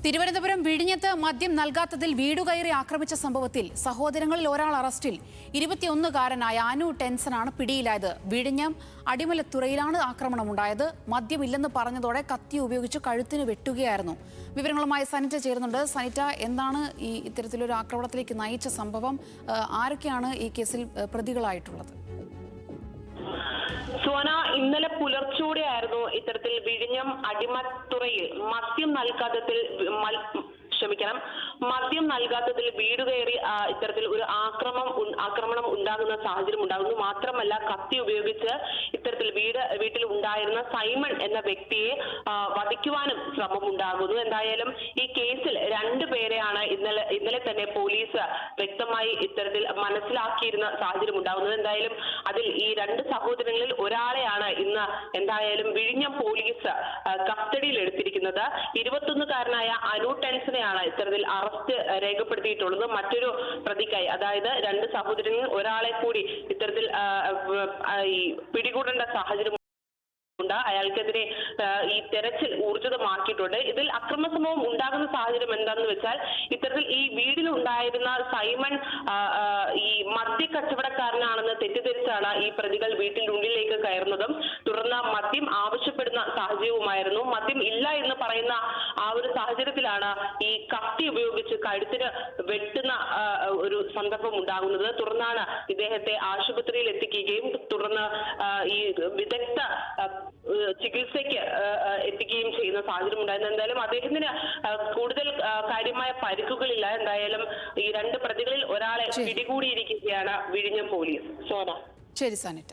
തിരുവനന്തപുരം വിഴിഞ്ഞത്ത് മദ്യം നൽകാത്തതിൽ വീടുകയറി ആക്രമിച്ച സംഭവത്തിൽ സഹോദരങ്ങളിൽ ഒരാൾ അറസ്റ്റിൽ. 21-കാരനായ അനു ടെൻസനാണ് പിടിയിലായത്. വിഴിഞ്ഞം അടിമലത്തുറയിലാണ് ആക്രമണമുണ്ടായത്. മദ്യമില്ലെന്ന് പറഞ്ഞതോടെ കത്തി ഉപയോഗിച്ച് കഴുത്തിന് വെട്ടുകയായിരുന്നു. വിവരങ്ങളുമായി സനിറ്റ ചേരുന്നുണ്ട്. സനിറ്റ, എന്താണ് ഇത്തരത്തിലൊരു ആക്രമണത്തിലേക്ക് നയിച്ച സംഭവം? ആരൊക്കെയാണ് ഈ കേസിൽ പ്രതികളായിട്ടുള്ളത്? സോന, ഇന്നലെ പുലർച്ചോടെയായിരുന്നു ഇത്തരത്തിൽ വിഴിഞ്ഞം അടിമത്തുറയിൽ മദ്യം നൽകാത്തതിൽ വീട് കയറി ഇത്തരത്തിൽ ഒരു ആക്രമണം ഉണ്ടാകുന്ന സാഹചര്യം ഉണ്ടാകുന്നു. മാത്രമല്ല, കത്തി ഉപയോഗിച്ച് ഇത്തരത്തിൽ വീട്ടിൽ ഉണ്ടായിരുന്ന സൈമൺ എന്ന വ്യക്തിയെ വധിക്കുവാനും ശ്രമം ഉണ്ടാകുന്നു. എന്തായാലും ഈ കേസിൽ 2 പേരെയാണ് ഇന്നലെ തന്നെ പോലീസ് വ്യക്തമായി ഇത്തരത്തിൽ മനസ്സിലാക്കിയിരുന്ന സാഹചര്യം ഉണ്ടാകുന്നത്. എന്തായാലും അതിൽ ഈ 2 സഹോദരങ്ങളിൽ ഒരാളെയാണ് ഇന്ന് എന്തായാലും വിഴിഞ്ഞം പോലീസ് കസ്റ്റഡിയിൽ എടുത്തിരിക്കുന്നത്. 21-കാരനായ അനു ടെൻസനെയാണ് ഇത്തരത്തിൽ അറസ്റ്റ് രേഖപ്പെടുത്തിയിട്ടുള്ളത്. മറ്റൊരു പ്രതിക്കായി, അതായത് 2 സഹോദരങ്ങളിൽ ഒരാളെ കൂടി ഇത്തരത്തിൽ പിടികൂടേണ്ട സാഹചര്യം. അയാൾക്കെതിരെ ഈ തെരച്ചിൽ ഊർജിതമാക്കിയിട്ടുണ്ട്. ഇതിൽ അക്രമ സംഭവം ഉണ്ടാകുന്ന സാഹചര്യം എന്താണെന്ന് വെച്ചാൽ, ഇത്തരത്തിൽ ഈ വീടിലുണ്ടായിരുന്ന സൈമൺ ഈ മദ്യ കച്ചവടക്കാരനാണെന്ന് തെറ്റിദ്ധരിച്ചാണ് ഈ പ്രതികൾ വീട്ടിനുള്ളിലേക്ക് കയറുന്നതും തുടർന്ന് മദ്യം ആവശ്യപ്പെടുന്ന സാഹചര്യവുമായിരുന്നു. മദ്യം ഇല്ല എന്ന് പറയുന്ന ആ ഒരു സാഹചര്യത്തിലാണ് ഈ കത്തി ഉപയോഗിച്ച് കഴുത്തിന് വെട്ടുന്ന ഒരു സന്ദർഭം ഉണ്ടാകുന്നത്. തുടർന്നാണ് ഇദ്ദേഹത്തെ ആശുപത്രിയിൽ എത്തിക്കുകയും തുടർന്ന് ഈ വിദഗ്ധ ചികിത്സയ്ക്ക് എത്തിക്കുകയും ചെയ്യുന്ന സാഹചര്യം ഉണ്ടായിരുന്നു. എന്തായാലും അദ്ദേഹത്തിന് കൂടുതൽ കാര്യമായ പരിക്കുകളില്ല. എന്തായാലും ഈ 2 പ്രതികളിൽ ഒരാളെ പിടികൂടിയിരിക്കുകയാണ് വിഴിഞ്ഞം പോലീസ്. സോന. ശരി സനിറ്റ.